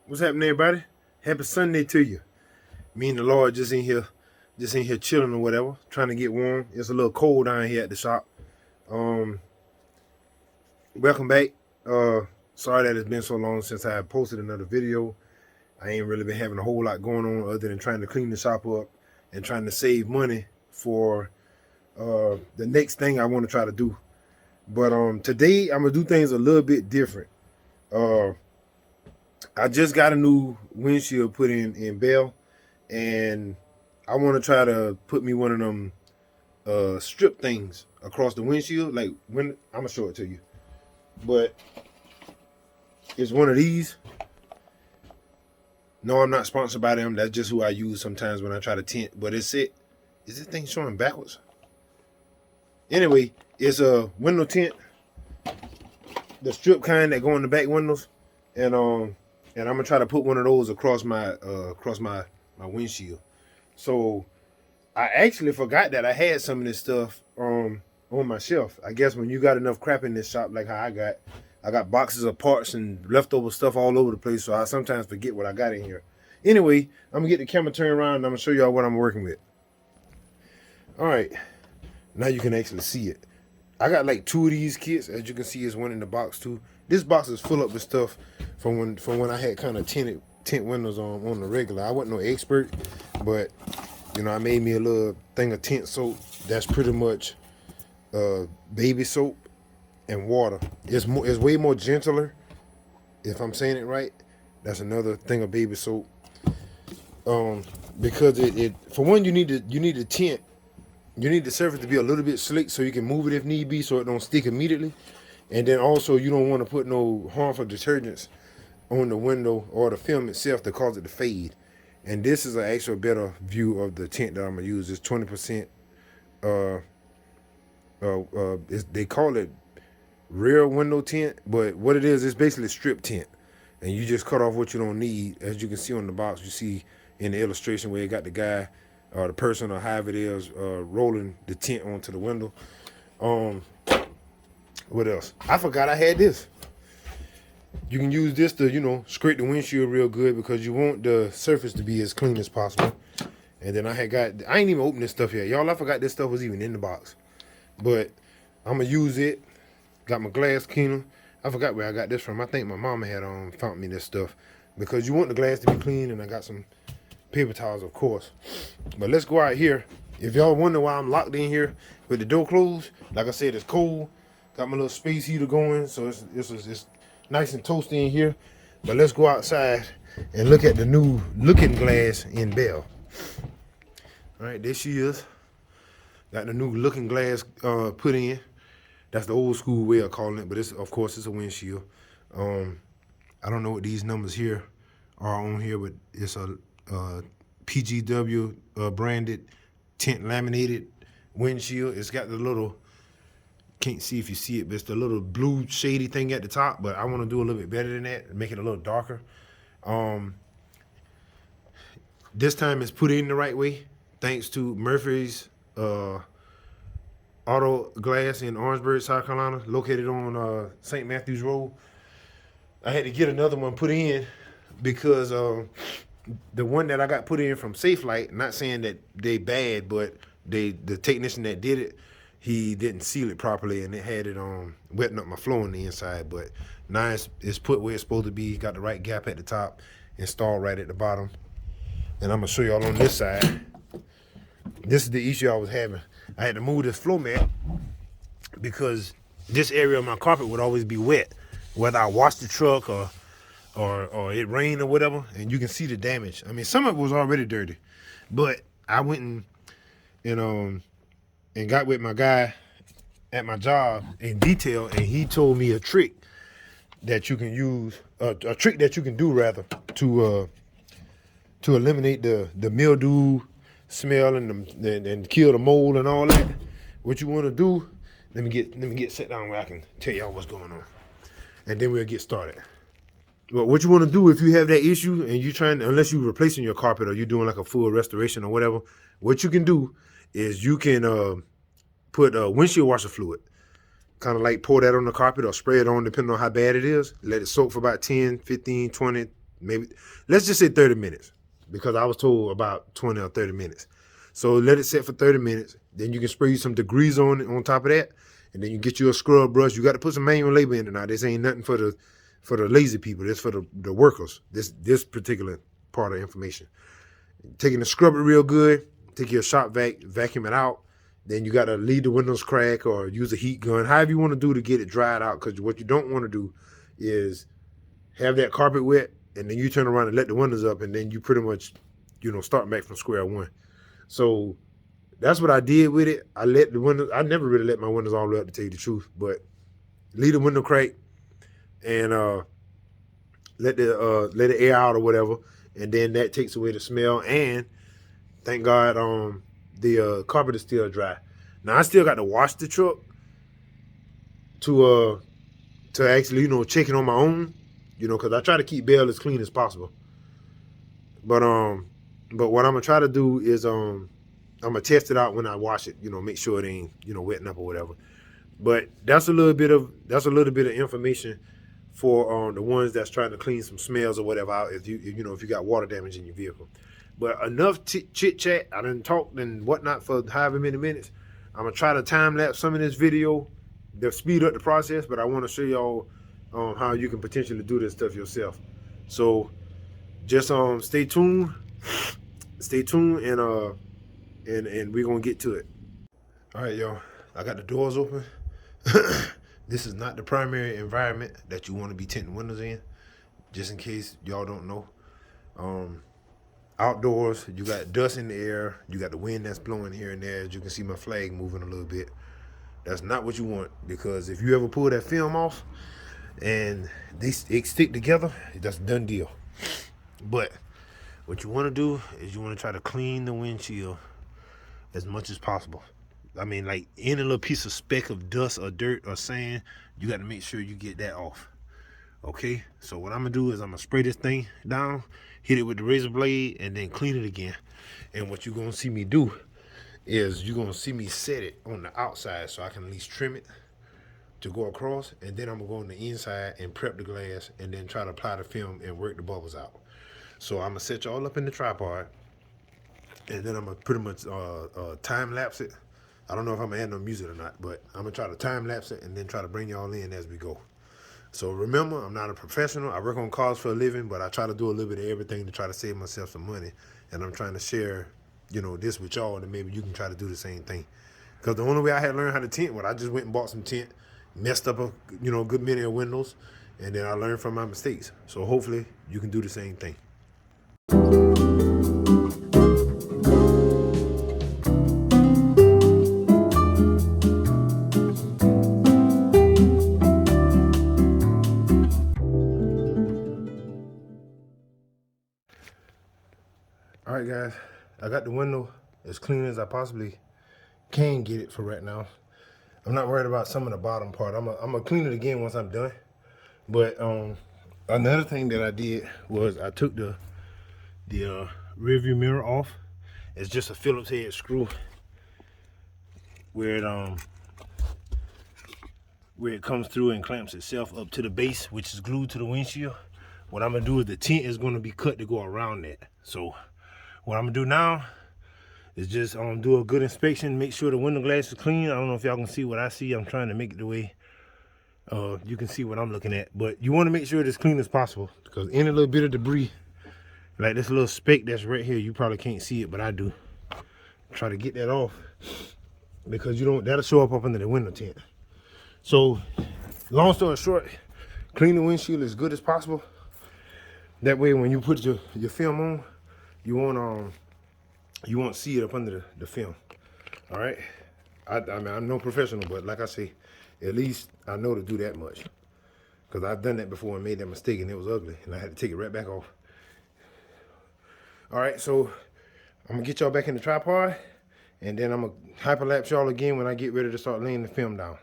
What's happening, everybody? Happy Sunday to you. Me and the Lord just in here chilling or whatever, trying to get warm. It's a little cold down here at the shop. Um, Welcome back. Sorry that it's been so long since I posted another video. I ain't really been having a whole lot going on other than trying to clean the shop up and trying to save money for the next thing I want to try to do. But today I'm gonna do things a little bit different. Uh, I just got a new windshield put in Bell, and I want to try to put me one of them strip things across the windshield. Like when I'm gonna show it to you, but it's one of these. No, I'm not sponsored by them. That's just who I use sometimes when I try to tint. But it's it. Is this thing showing backwards? Anyway, it's a window tint, the strip kind that go in the back windows, and I'm gonna try to put one of those across my windshield. So I actually forgot that I had some of this stuff on my shelf. I guess when you got enough crap in this shop like how I got boxes of parts and leftover stuff all over the place, so I sometimes forget what I got in here. Anyway, I'm gonna get the camera turned around and I'm gonna show y'all what I'm working with. All right, now you can actually see it. I got like 2 of these kits. As you can see, there's one in the box too. This box is full up with stuff from when I had kind of tint windows on the regular. I wasn't no expert, but you know, I made me a little thing of tint soap. That's pretty much baby soap and water. It's way more gentler, if I'm saying it right. That's another thing of baby soap. Because it for one, you need to tint. You need the surface to be a little bit slick so you can move it if need be, so it don't stick immediately. And then also, you don't want to put no harmful detergents on the window or the film itself to cause it to fade. And this is an actual better view of the tint that I'm gonna use. It's 20%. They call it rear window tint, but what it is basically strip tint. And you just cut off what you don't need. As you can see on the box, you see in the illustration where you got the guy or the person or however it is rolling the tint onto the window. What else? I forgot I had this. You can use this to, you know, scrape the windshield real good because you want the surface to be as clean as possible. And then I ain't even opened this stuff yet. Y'all, I forgot this stuff was even in the box. But I'm going to use it. Got my glass cleaner. I forgot where I got this from. I think my mama had found me this stuff. Because you want the glass to be clean, and I got some paper towels, of course. But let's go out here. If y'all wonder why I'm locked in here with the door closed, like I said, it's cold. Got my little space heater going, so it's nice and toasty in here. But let's go outside and look at the new looking glass in Bell. All right, there she is. Got the new looking glass put in. That's the old school way of calling it, but of course it's a windshield. I don't know what these numbers here are on here, but it's a PGW branded tint laminated windshield. It's got the little, can't see if you see it, but it's the little blue shady thing at the top, but I want to do a little bit better than that and make it a little darker. This time it's put in the right way, thanks to Murphy's Auto Glass in Orangeburg, South Carolina, located on St. Matthews Road. I had to get another one put in because the one that I got put in from Safe Light, not saying that they bad, but the technician that did it, he didn't seal it properly and it had it wetting up my floor on the inside. But now it's put where it's supposed to be. Got the right gap at the top, installed right at the bottom. And I'm gonna show y'all on this side. This is the issue I was having. I had to move this floor mat because this area of my carpet would always be wet, whether I washed the truck or it rained or whatever, and you can see the damage. I mean, some of it was already dirty, but I went and got with my guy at my job in detail, and he told me a trick that you can use, a trick that you can do rather to eliminate the mildew smell and kill the mold and all that. What you want to do? Let me get set down where I can tell y'all what's going on, and then we'll get started. But what you want to do if you have that issue and you're unless you're replacing your carpet or you're doing like a full restoration or whatever, what you can do is you can put windshield washer fluid. Kind of like pour that on the carpet or spray it on depending on how bad it is. Let it soak for about 10, 15, 20, maybe let's just say 30 minutes because I was told about 20 or 30 minutes. So let it set for 30 minutes. Then you can spray some degrees on top of that, and then you get you a scrub brush. You got to put some manual labor in it now. This ain't nothing for the lazy people. This for the workers. This particular part of information. Taking the scrub it real good. Take your shop vac, vacuum it out. Then you got to leave the windows crack or use a heat gun. However you want to do to get it dried out. Because what you don't want to do is have that carpet wet, and then you turn around and let the windows up, and then you pretty much, start back from square one. So that's what I did with it. I never really let my windows all the way up, to tell you the truth, but leave the window crack and let the air out or whatever, and then that takes away the smell. And thank God the carpet is still dry. Now I still got to wash the truck to actually check it on my own, because I try to keep bail as clean as possible. But what I'm gonna try to do is I'm gonna test it out when I wash it, make sure it ain't wetting up or whatever. But that's a little bit of information for the ones that's trying to clean some smells or whatever out if you got water damage in your vehicle. But enough chit chat. I done talked and whatnot for however many minutes. I'm gonna try to time lapse some of this video to speed up the process, but I want to show y'all how you can potentially do this stuff yourself. So just stay tuned, and we're gonna get to it. All right, y'all. I got the doors open. This is not the primary environment that you want to be tinting windows in. Just in case y'all don't know. Outdoors, you got dust in the air. You got the wind that's blowing here and there. As you can see, my flag moving a little bit. That's not what you want, because if you ever pull that film off and they stick together, that's a done deal. But what you want to do is you want to try to clean the windshield as much as possible. I mean, like any little piece of speck of dust or dirt or sand, you got to make sure you get that off. Okay, so what I'm gonna do is I'm gonna spray this thing down, hit it with the razor blade, and then clean it again. And what you're gonna see me do is you're gonna see me set it on the outside so I can at least trim it to go across, and then I'm gonna go on the inside and prep the glass and then try to apply the film and work the bubbles out. So I'm gonna set y'all up in the tripod, and then I'm gonna pretty much time lapse it. I don't know if I'm gonna add no music or not, but I'm gonna try to time lapse it and then try to bring y'all in as we go. So remember, I'm not a professional. I work on cars for a living, but I try to do a little bit of everything to try to save myself some money. And I'm trying to share, this with y'all, and maybe you can try to do the same thing. Because the only way I had learned how to tint was I just went and bought some tint, messed up a good many of windows, and then I learned from my mistakes. So hopefully you can do the same thing. All right, guys, I got the window as clean as I possibly can get it for right now. I'm not worried about some of the bottom part. I'm gonna clean it again once I'm done. But another thing that I did was I took the rear view mirror off. It's just a Phillips head screw where it comes through and clamps itself up to the base, which is glued to the windshield. What I'm gonna do is the tint is gonna be cut to go around that. So what I'm gonna do now is just do a good inspection, make sure the window glass is clean. I don't know if y'all can see what I see. I'm trying to make it the way you can see what I'm looking at. But you want to make sure it's as clean as possible, because any little bit of debris, like this little speck that's right here, you probably can't see it, but I do. Try to get that off, because that'll show up under the window tint. So long story short, clean the windshield as good as possible. That way when you put your film on, you won't see it up under the film. All right. I mean, I'm no professional, but like I say, at least I know to do that much, because I've done that before and made that mistake and it was ugly and I had to take it right back off. All right, so I'm gonna get y'all back in the tripod, and then I'm gonna hyperlapse y'all again when I get ready to start laying the film down.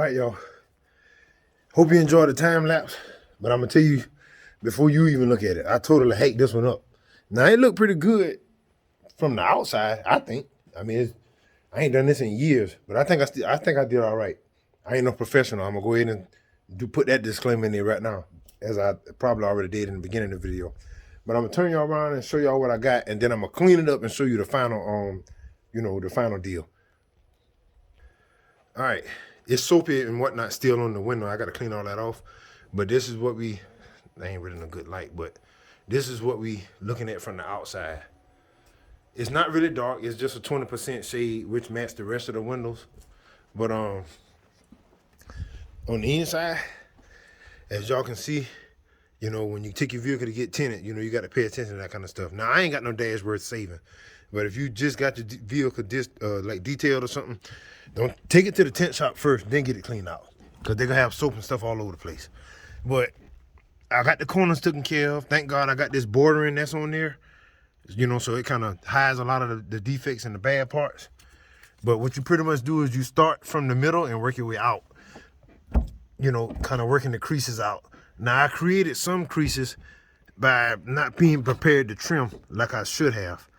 right, y'all. Hope you enjoyed the time lapse. But I'm gonna tell you, before you even look at it, I totally hate this one up. Now it looked pretty good from the outside, I think. I mean, I ain't done this in years, but I think I did all right. I ain't no professional. I'm gonna go ahead and put that disclaimer in there right now, as I probably already did in the beginning of the video. But I'm gonna turn y'all around and show y'all what I got, and then I'm gonna clean it up and show you the final, the final deal. All right, it's soapy and whatnot still on the window. I gotta clean all that off. But this is what I ain't really in a good light, but this is what we looking at from the outside. It's not really dark. It's just a 20% shade, which matches the rest of the windows. But on the inside, as y'all can see, when you take your vehicle to get tinted, you got to pay attention to that kind of stuff. Now, I ain't got no dash worth saving. But if you just got your vehicle like detailed or something, don't take it to the tint shop first, then get it cleaned out. Because they're going to have soap and stuff all over the place. But I got the corners taken care of. Thank God I got this bordering that's on there. So it kind of hides a lot of the defects and the bad parts. But what you pretty much do is you start from the middle and work your way out. Kind of working the creases out. Now, I created some creases by not being prepared to trim like I should have.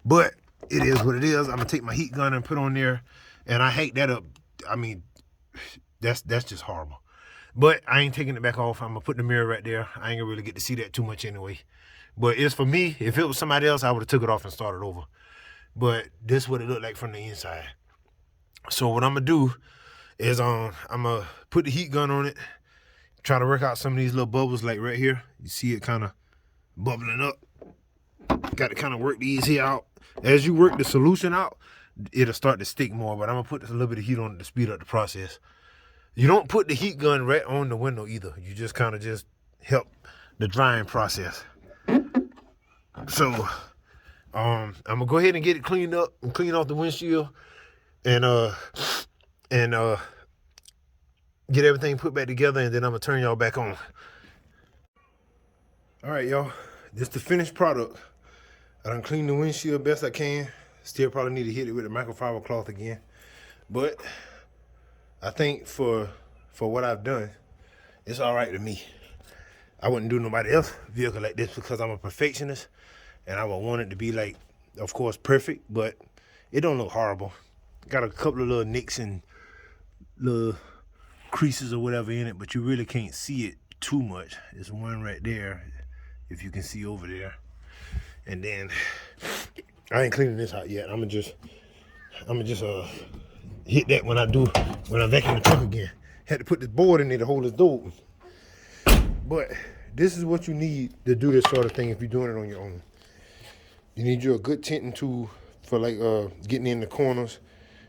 But it is what it is. I'm going to take my heat gun and put on there. And I hate that up. I mean, that's just horrible. But I ain't taking it back off. I'm going to put the mirror right there. I ain't going to really get to see that too much anyway. But it's for me. If it was somebody else, I would have took it off and started over. But this is what it looked like from the inside. So what I'm going to do is I'm going to put the heat gun on it. Try to work out some of these little bubbles like right here. You see it kind of bubbling up. Got to kind of work these here out. As you work the solution out, it'll start to stick more. But I'm going to put a little bit of heat on it to speed up the process. You don't put the heat gun right on the window either. You just kind of just help the drying process. So I'm gonna go ahead and get it cleaned up and clean off the windshield and get everything put back together, and then I'm gonna turn y'all back on. All right, y'all. This is the finished product. I done cleaned the windshield best I can. Still probably need to hit it with the microfiber cloth again. But I think for what I've done, it's all right to me. I wouldn't do nobody else's vehicle like this because I'm a perfectionist, and I would want it to be like, of course, perfect, but it don't look horrible. Got a couple of little nicks and little creases or whatever in it, but you really can't see it too much. There's one right there, if you can see over there. And then I ain't cleaning this out yet. I'm gonna just hit that when I vacuum the truck again. Had to put this board in there to hold this door open. But this is what you need to do this sort of thing if you're doing it on your own. You need a good tinting tool for like getting in the corners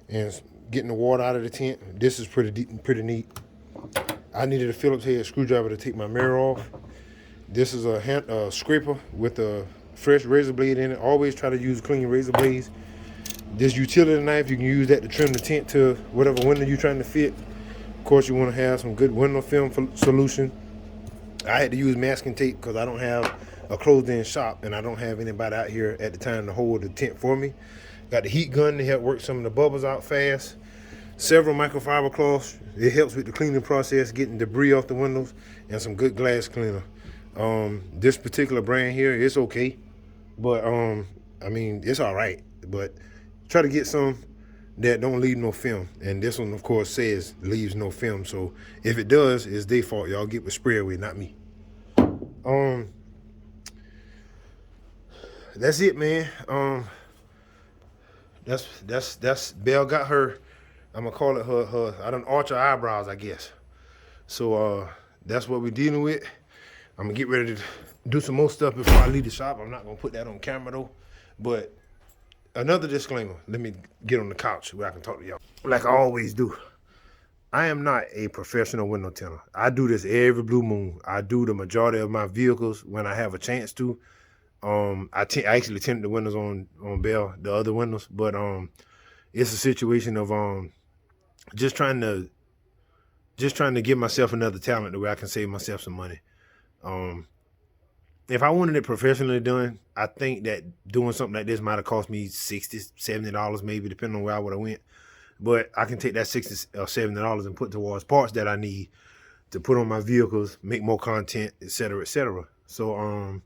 and getting the water out of the tint. This is pretty neat. I needed a Phillips head screwdriver to take my mirror off. This is a scraper with a fresh razor blade in it. Always try to use clean razor blades. This utility knife, you can use that to trim the tint to whatever window you're trying to fit. Of course, you want to have some good window film solution. I had to use masking tape because I don't have a closed-in shop, and I don't have anybody out here at the time to hold the tint for me. Got the heat gun to help work some of the bubbles out fast. Several microfiber cloths. It helps with the cleaning process, getting debris off the windows, and some good glass cleaner. This particular brand here, it's okay, but I mean, it's all right. But try to get some that don't leave no film, and this one of course says leaves no film, so if it does, it's their fault. Y'all get with spray away, not me. That's it, man. That's Belle got her, I'm gonna call it her I done arch her eyebrows, I guess. So that's what we're dealing with. I'm gonna get ready to do some more stuff before I leave the shop. I'm not gonna put that on camera though. But another disclaimer, let me get on the couch where I can talk to y'all. Like I always do, I am not a professional window tinter. I do this every blue moon. I do the majority of my vehicles when I have a chance to. I actually tinted the windows on Belle, the other windows, but it's a situation of just trying to give myself another talent the way I can save myself some money. If I wanted it professionally done, I think that doing something like this might have cost me $60, $70 maybe, depending on where I would have went. but I can take that $60 or $70 and put towards parts that I need to put on my vehicles, make more content, etc., etc. So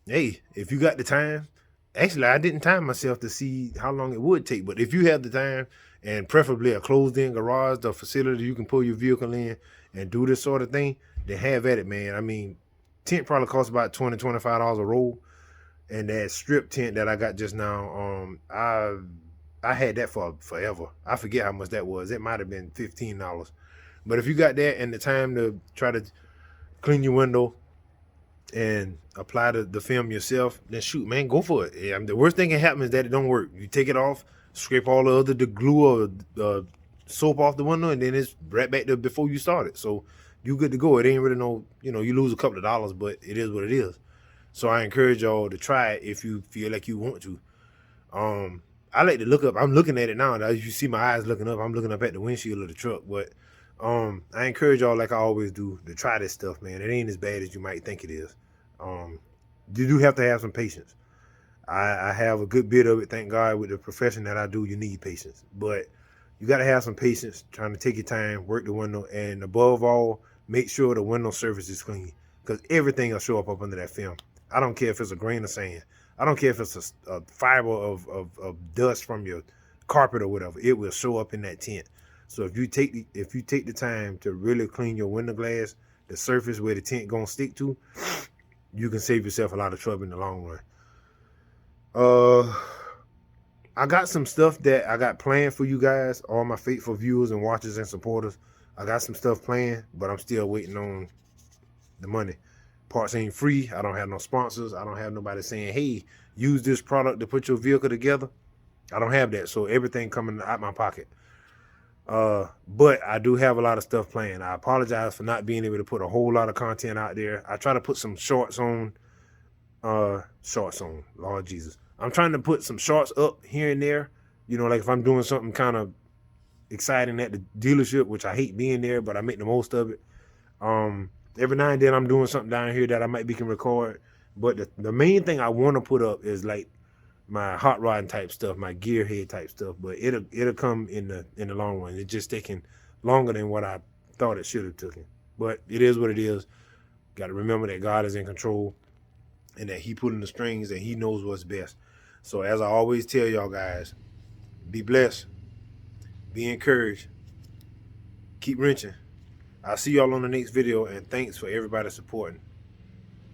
hey, if you got the time, actually I didn't time myself to see how long it would take, but if you have the time and preferably a closed-in garage, the facility you can pull your vehicle in and do this sort of thing, then have at it, man. I mean, tent probably costs about $20-$25 a roll, and that strip tent that I got just now, I had that for forever. I forget how much that was. It might have been $15. But if you got that and the time to try to clean your window and apply the film yourself, then shoot, man, go for it. Yeah, I mean, the worst thing that can happen is that it don't work. You take it off, scrape all the glue or soap off the window, and then it's right back to before you started. So you good to go. It ain't really no, you lose a couple of dollars, but it is what it is. So I encourage y'all to try it if you feel like you want to. I like to look up. I'm looking at it now. As you see my eyes looking up, I'm looking up at the windshield of the truck. But I encourage y'all, like I always do, to try this stuff, man. It ain't as bad as you might think it is. You do have to have some patience. I have a good bit of it, thank God. With the profession that I do, you need patience. But you got to have some patience, trying to take your time, work the window, and above all, make sure the window surface is clean, because everything will show up under that film. I don't care if it's a grain of sand. I don't care if it's a fiber of dust from your carpet or whatever. It will show up in that tint. So if you take the time to really clean your window glass, the surface where the tint gonna stick to, you can save yourself a lot of trouble in the long run. I got some stuff that I got planned for you guys, all my faithful viewers and watchers and supporters. I got some stuff planned, but I'm still waiting on the money. Parts ain't free. I don't have no sponsors. I don't have nobody saying, hey, use this product to put your vehicle together. I don't have that. So everything coming out my pocket. But I do have a lot of stuff planned. I apologize for not being able to put a whole lot of content out there. I try to put some shorts on, Lord Jesus. I'm trying to put some shorts up here and there. Like if I'm doing something kind of exciting at the dealership, which I hate being there, but I make the most of it. Every now and then I'm doing something down here that I might be can record. But the main thing I want to put up is like my hot rodding type stuff, my gearhead type stuff. But it'll come in the long run. It's just taking longer than what I thought it should have taken. But it is what it is. Got to remember that God is in control and that He pulling the strings and He knows what's best. So as I always tell y'all guys, be blessed, be encouraged, keep wrenching. I'll see y'all on the next video, and thanks for everybody supporting.